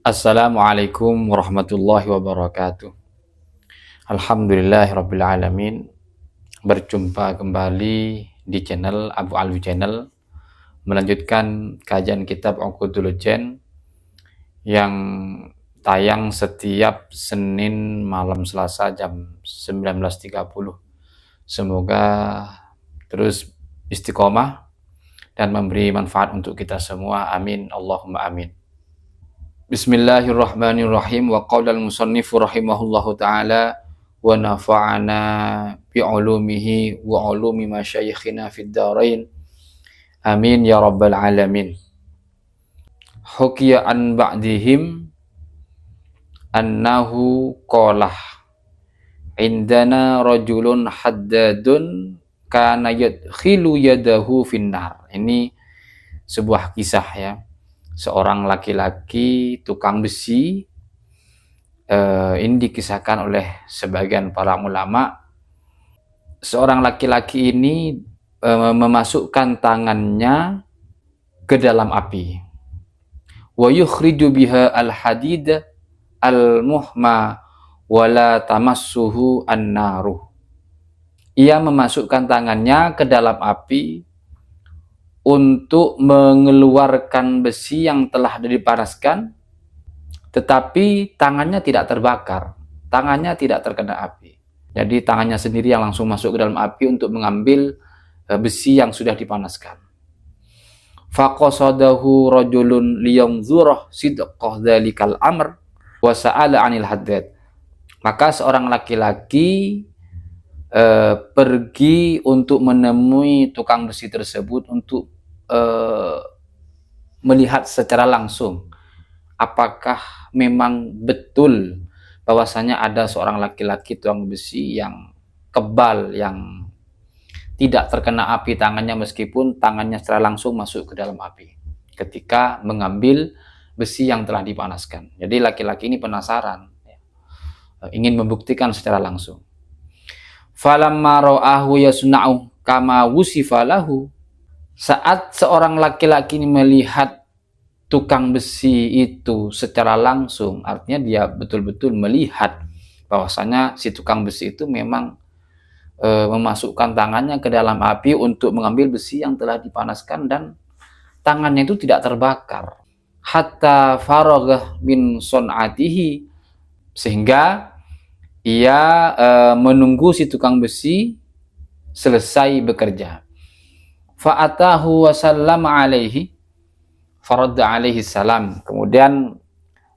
Assalamualaikum warahmatullahi wabarakatuh. Alhamdulillahirabbil alamin. Berjumpa kembali di channel Abu Alwi Channel, melanjutkan kajian kitab Uqudul Jen yang tayang setiap Senin malam Selasa jam 19.30. Semoga terus istiqomah dan memberi manfaat untuk kita semua. Amin Allahumma amin. Bismillahirrahmanirrahim. Wa qala al-musannifu rahimahullahu ta'ala wa nafa'ana bi'ulumihi wa ulumi masyayikhina fid darain. Amin ya rabbal alamin. Hukiya an ba'dihim annahu qalah indana rajulun haddadun kana yadkhilu yadahu finnar. Ini sebuah kisah ya. Seorang laki-laki tukang besi, ini dikisahkan oleh sebagian para ulama. Seorang laki-laki ini memasukkan tangannya ke dalam api. Wa yukhriju biha al-hadid al-muhma wa la tamassuhu an-naruh. Ia memasukkan tangannya ke dalam api untuk mengeluarkan besi yang telah dipanaskan, tetapi tangannya tidak terbakar, tangannya tidak terkena api. Jadi tangannya sendiri yang langsung masuk ke dalam api untuk mengambil besi yang sudah dipanaskan. Faqasadahu rajulun liyanzurah sidqah dzalikal amr wa sa'ala 'anil haddad. Maka seorang laki-laki pergi untuk menemui tukang besi tersebut untuk melihat secara langsung apakah memang betul bahwasanya ada seorang laki-laki tukang besi yang kebal, yang tidak terkena api tangannya meskipun tangannya secara langsung masuk ke dalam api ketika mengambil besi yang telah dipanaskan. Jadi laki-laki ini penasaran, ingin membuktikan secara langsung. Falamma ra'ahu yasna'u kama wusifa lahu. Saat seorang laki-laki ini melihat tukang besi itu secara langsung, artinya dia betul-betul melihat bahwasanya si tukang besi itu memang memasukkan tangannya ke dalam api untuk mengambil besi yang telah dipanaskan dan tangannya itu tidak terbakar. Hatta faragah min son'atihi, sehingga ia menunggu si tukang besi selesai bekerja. Fa'atahu wa sallama alaihi faradda alaihi salam. Kemudian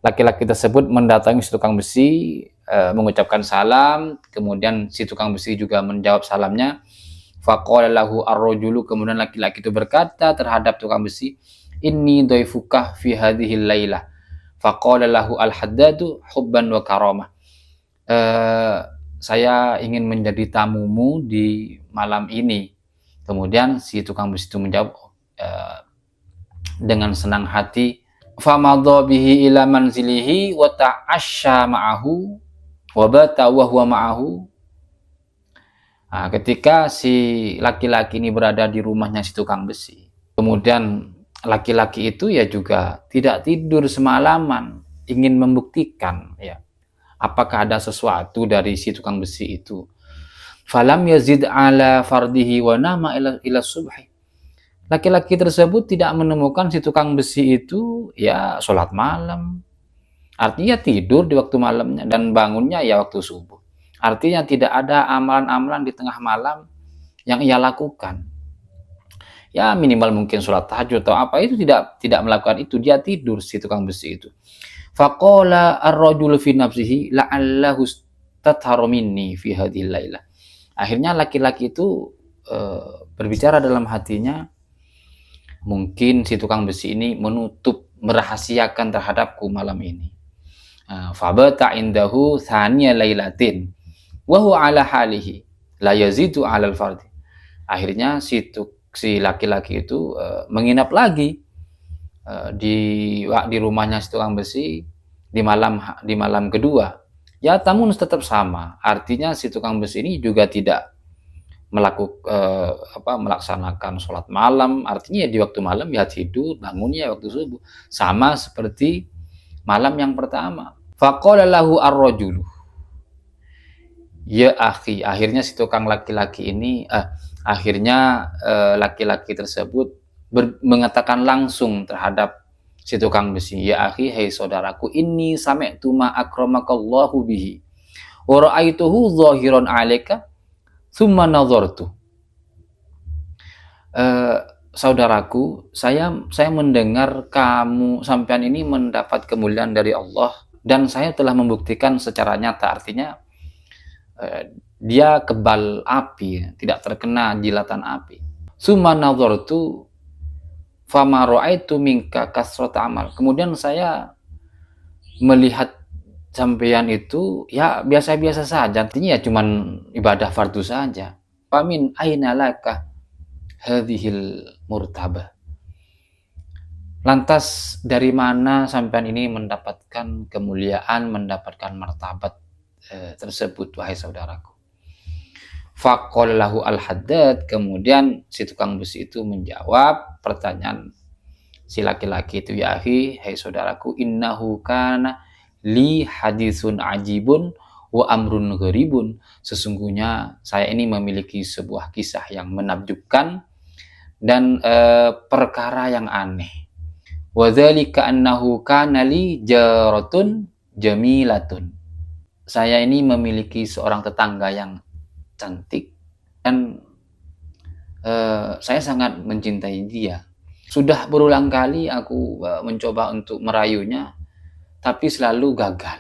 laki-laki tersebut mendatangi si tukang besi, mengucapkan salam, kemudian si tukang besi juga menjawab salamnya. Faqala lahu ar-rajulu, kemudian laki-laki itu berkata terhadap tukang besi, inni dhaifuka fi hadhihi lailah. Faqala lahu al-haddadu hubban wa karamah. Saya ingin menjadi tamumu di malam ini. Kemudian si tukang besi itu menjawab dengan senang hati, famadha bihi ila manzilihi wa ta'asya ma'ahu wa bata wa huwa ma'ahu. Ketika si laki-laki ini berada di rumahnya si tukang besi, kemudian laki-laki itu ya juga tidak tidur semalaman, ingin membuktikan ya apakah ada sesuatu dari si tukang besi itu. Falam yazid ala fardihi wa nama ila subhi. Laki-laki tersebut tidak menemukan si tukang besi itu ya sholat malam. Artinya tidur di waktu malamnya dan bangunnya ya waktu subuh. Artinya tidak ada amalan-amalan di tengah malam yang ia lakukan. Ya minimal mungkin sholat tahajud atau apa, itu tidak melakukan itu, dia tidur si tukang besi itu. Faqala ar-rajulu fi nafsihi la'allahu tatharu minni fi hadhihi lailah. Akhirnya laki-laki itu berbicara dalam hatinya, mungkin si tukang besi ini menutup, merahasiakan terhadapku malam ini. Fabata indahu thaniya lailatin wa huwa ala halihi la yazidu ala al-fardi. Akhirnya si laki-laki itu menginap lagi di rumahnya si tukang besi di malam kedua. Ya namun tetap sama, artinya si tukang besi ini juga tidak melaksanakan sholat malam, artinya di waktu malam ya tidur, bangunnya waktu subuh, sama seperti malam yang pertama. Faqala lahu ar-rajulu, ya akhi, akhirnya si tukang laki-laki ini, laki-laki tersebut mengatakan langsung terhadap si tukang besi, ya akhi, hai saudaraku, inni sami'tu ma akramakallahu bihi wa ra'aituhu zahiran 'alaika thumma nadhartu. Saudaraku, saya mendengar kamu sampean ini mendapat kemuliaan dari Allah, dan saya telah membuktikan secara nyata, artinya dia kebal api, tidak terkena jilatan api. Summa nadhartu fama ra'aitu minka kasrata amal. Kemudian saya melihat sampean itu ya biasa-biasa saja, artinya ya cuman ibadah fardu saja. Famin aina laka hadhil murtabah. Lantas dari mana sampean ini mendapatkan kemuliaan, mendapatkan martabat tersebut, wahai saudaraku? Faqala lahu al-haddad, kemudian si tukang besi itu menjawab pertanyaan si laki-laki itu, ya akhi, hai saudaraku, innahu kana li haditsun ajibun wa amrun gharibun. Sesungguhnya saya ini memiliki sebuah kisah yang menakjubkan dan perkara yang aneh. Wa dzalika annahu kana li jaratun jamilatun. Saya ini memiliki seorang tetangga yang cantik dan saya sangat mencintai dia. Sudah berulang kali aku mencoba untuk merayunya, tapi selalu gagal.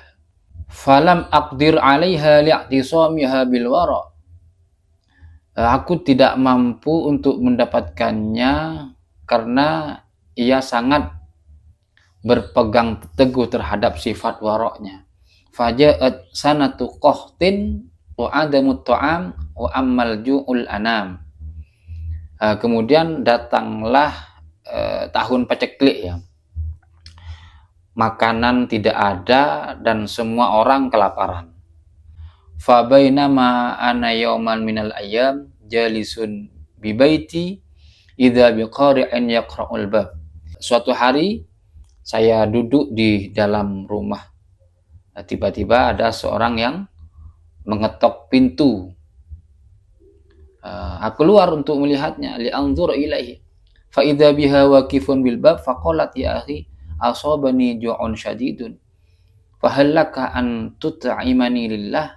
Falam aqdir 'alaiha li'tisamiha bil wara. Aku tidak mampu untuk mendapatkannya karena ia sangat berpegang teguh terhadap sifat waroknya. Faja'at sanatu qahtin wa adamut ta'am wa ammal ju'ul anam. Kemudian datanglah tahun paceklik, ya. Makanan tidak ada dan semua orang kelaparan. Fa bainama ana yawman minal ayyam jalisun bi baiti idza biqari'in yaqra'ul bab. Suatu hari saya duduk di dalam rumah. Tiba-tiba ada seorang yang mengetok pintu. Aku keluar untuk melihatnya, li'anzur ilaihi. Fa idza biha waqifun bil bab faqalat, ya akhi, asabani ju'un syadidun. Fa hal laka an tut'imani lillah.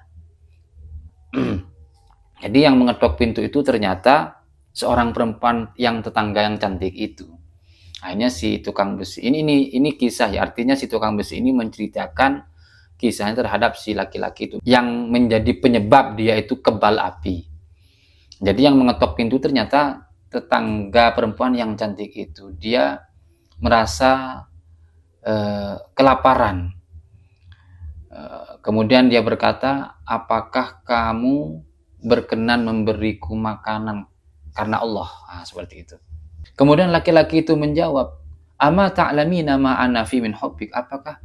Jadi yang mengetok pintu itu ternyata seorang perempuan yang tetangga yang cantik itu. Akhirnya si tukang besi ini kisah, ya, artinya si tukang besi ini menceritakan kisahnya terhadap si laki-laki itu yang menjadi penyebab dia itu kebal api. Jadi yang mengetok pintu ternyata tetangga perempuan yang cantik itu. Dia merasa kelaparan. Kemudian dia berkata, apakah kamu berkenan memberiku makanan karena Allah? Seperti itu. Kemudian laki-laki itu menjawab, ama ta'lamina ma ana fi min hubbik. Apakah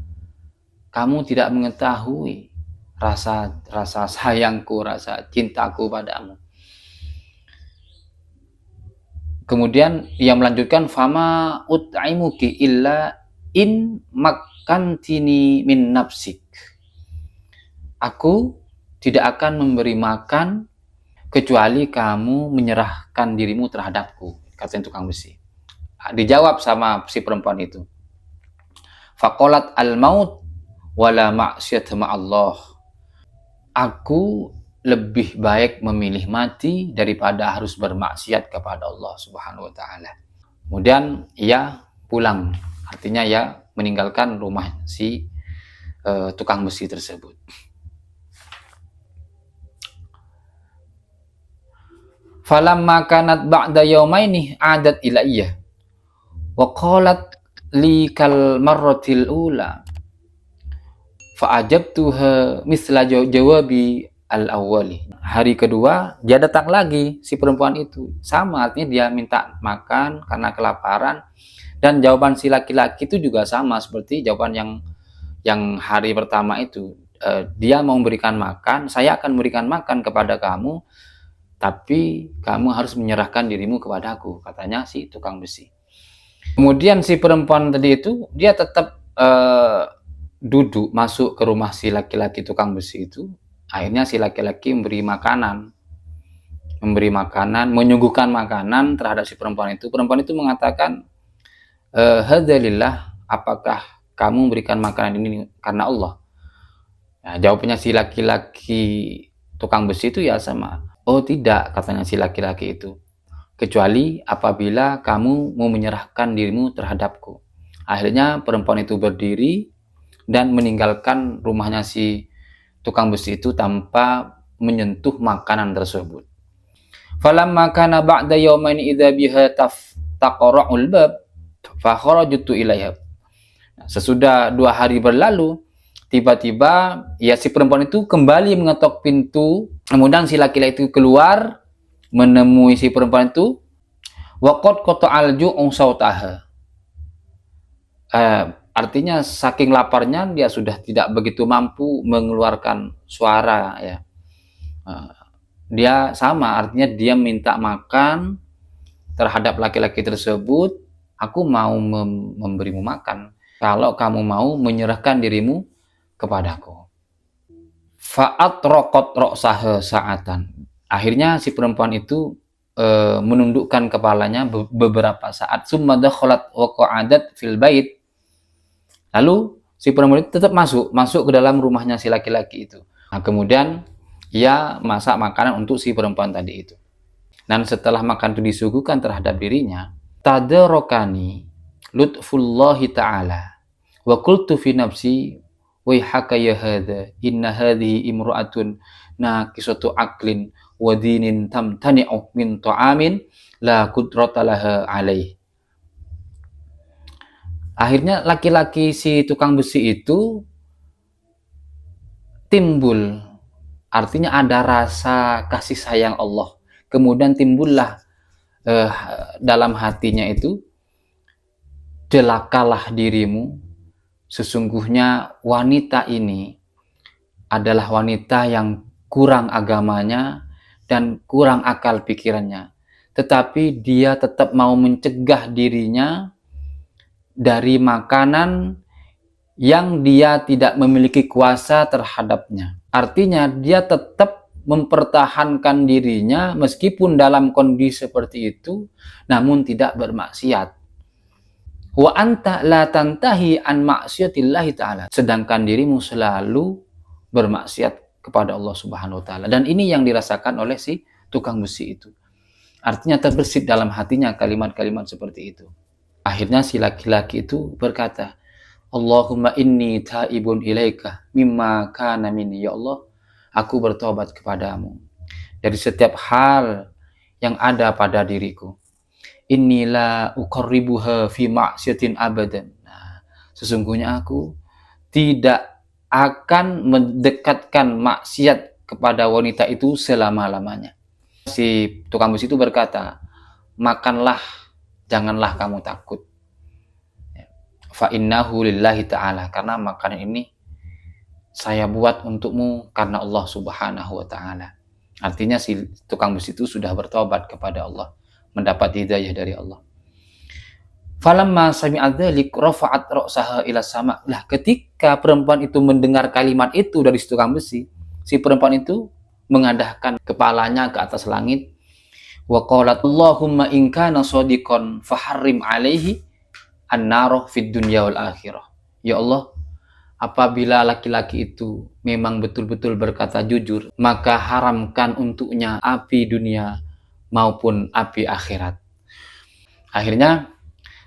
kamu tidak mengetahui rasa sayangku, rasa cintaku padamu? Kemudian ia melanjutkan, fama ut'imuki illa in makkantini min nafsik. Aku tidak akan memberi makan kecuali kamu menyerahkan dirimu terhadapku, kata tukang besi. Dijawab sama si perempuan itu, faqalat al-maut wala ma'siyat ma'allah. Aku lebih baik memilih mati daripada harus bermaksiat kepada Allah Subhanahu wa taala. Kemudian ia pulang, artinya ia meninggalkan rumah si tukang besi tersebut. Falamma kanat ba'da yaumaini adat ilayya wa qalat li kal marratil ula fa ajabtuha misla jawabi al-awwali. Hari kedua dia datang lagi, si perempuan itu sama, artinya dia minta makan karena kelaparan, dan jawaban si laki-laki itu juga sama seperti jawaban yang hari pertama itu. Dia mau memberikan makan, saya akan memberikan makan kepada kamu, tapi kamu harus menyerahkan dirimu kepadaku, katanya si tukang besi. Kemudian si perempuan tadi itu dia tetap duduk masuk ke rumah si laki-laki tukang besi itu, akhirnya si laki-laki memberi makanan, menyuguhkan makanan terhadap si perempuan itu. Perempuan itu mengatakan, "Hadzalillah, apakah kamu memberikan makanan ini karena Allah?" Nah, jawabnya si laki-laki tukang besi itu ya sama. "Oh tidak," katanya si laki-laki itu, "kecuali apabila kamu mau menyerahkan dirimu terhadapku." Akhirnya perempuan itu berdiri dan meninggalkan rumahnya si tukang besi itu tanpa menyentuh makanan tersebut. Falamma kana ba'da yawmain idza biha taqra'ul bab fa kharajtu ilaiha. Sesudah 2 hari berlalu, tiba-tiba ya si perempuan itu kembali mengetok pintu. Kemudian si laki-laki itu keluar menemui si perempuan itu. Wa qad qata'al ju'u sautaha. Artinya saking laparnya dia sudah tidak begitu mampu mengeluarkan suara ya. Dia sama, artinya dia minta makan terhadap laki-laki tersebut, "Aku mau memberimu makan kalau kamu mau menyerahkan dirimu kepadaku." Fa'atraqat ra'saha sa'atan. Akhirnya si perempuan itu menundukkan kepalanya beberapa saat. Summa dakhalat wa qa'adat fil bait. Lalu si perempuan itu tetap masuk ke dalam rumahnya si laki-laki itu. Nah, kemudian ia masak makanan untuk si perempuan tadi itu. Dan setelah makan itu disuguhkan terhadap dirinya, tadarokani lutfullahi ta'ala wa qultu fi nafsi wayhaka ya hadha inna hadhihi imra'atun naqisatu aqlin wa dinin tamtani'u min ta'amin la qudrata laha alaih. Akhirnya laki-laki si tukang besi itu timbul, artinya ada rasa kasih sayang Allah. Kemudian timbullah dalam hatinya itu, celakalah dirimu, sesungguhnya wanita ini adalah wanita yang kurang agamanya dan kurang akal pikirannya. Tetapi dia tetap mau mencegah dirinya dari makanan yang dia tidak memiliki kuasa terhadapnya. Artinya dia tetap mempertahankan dirinya meskipun dalam kondisi seperti itu, namun tidak bermaksiat. Wa anta la tantahi an maksiatillahi ta'ala. Sedangkan dirimu selalu bermaksiat kepada Allah Subhanahu wa taala. Dan ini yang dirasakan oleh si tukang besi itu. Artinya terbersit dalam hatinya kalimat-kalimat seperti itu. Akhirnya si laki-laki itu berkata, "Allahumma inni taibun ilaika mimma kana minni." Ya Allah, aku bertobat kepadamu dari setiap hal yang ada pada diriku. Inilah uqarribuha fi ma'siyatin abadan. Nah, sesungguhnya aku tidak akan mendekatkan maksiat kepada wanita itu selama-lamanya. Si tukang besi itu berkata, "Makanlah, janganlah kamu takut. Fa innahu lillahi ta'ala." Karena makanan ini saya buat untukmu karena Allah Subhanahu wa ta'ala. Artinya si tukang besi itu sudah bertobat kepada Allah, mendapat hidayah dari Allah. Falamma sami'at dzalik rafa'at ra'saha ila sama. Lah, ketika perempuan itu mendengar kalimat itu dari si tukang besi, si perempuan itu mengadahkan kepalanya ke atas langit. Wa qalat, "Allahumma in kana shadiqan faharrim alaihi an-narah fid dunya wal akhirah." Ya Allah, apabila laki-laki itu memang betul-betul berkata jujur, maka haramkan untuknya api dunia maupun api akhirat. Akhirnya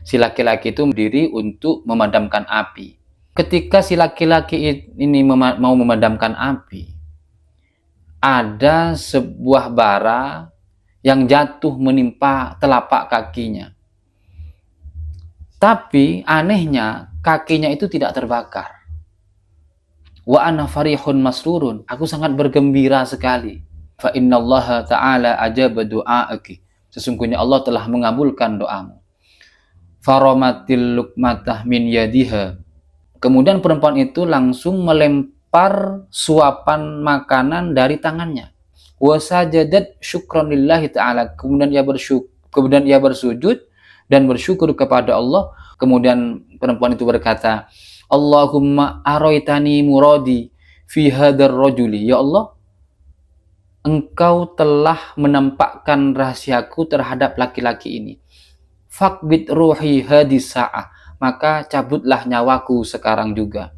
si laki-laki itu berdiri untuk memadamkan api. Ketika si laki-laki ini mau memadamkan api, ada sebuah bara yang jatuh menimpa telapak kakinya. Tapi anehnya kakinya itu tidak terbakar. Wa ana farihun masrurun. Aku sangat bergembira sekali. Fa innallaha ta'ala ajaba du'aaki. Sesungguhnya Allah telah mengabulkan doamu. Faramatil luqmatah min yadiha. Kemudian perempuan itu langsung melempar suapan makanan dari tangannya. Wa sajadat syukran lillahi ta'ala. Kemudian ia bersujud dan bersyukur kepada Allah. Kemudian perempuan itu berkata, Allahumma araitani muradi fi hadar rajuli. Ya Allah, Engkau telah menampakkan rahasiaku terhadap laki-laki ini. Fakbit ruhi hadis sa'ah. Maka cabutlah nyawaku sekarang juga.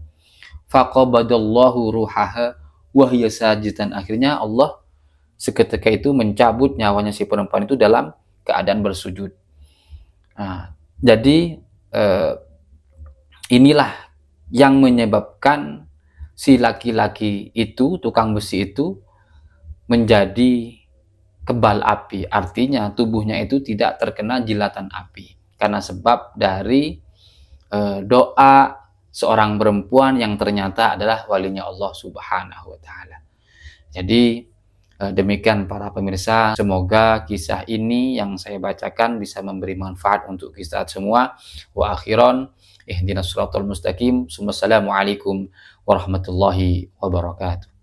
Faqabadallahu ruhaha wa hiya sajidan. Akhirnya Allah seketika itu mencabut nyawanya si perempuan itu dalam keadaan bersujud. Nah, jadi inilah yang menyebabkan si laki-laki itu, tukang besi itu, menjadi kebal api. Artinya tubuhnya itu tidak terkena jilatan api. Karena sebab dari doa seorang perempuan yang ternyata adalah walinya Allah Subhanahu wa Ta'ala. Jadi demikian para pemirsa, semoga kisah ini yang saya bacakan bisa memberi manfaat untuk kita semua. Wa akhiran, ihdinas siratal mustaqim. Wassalamualaikum warahmatullahi wabarakatuh.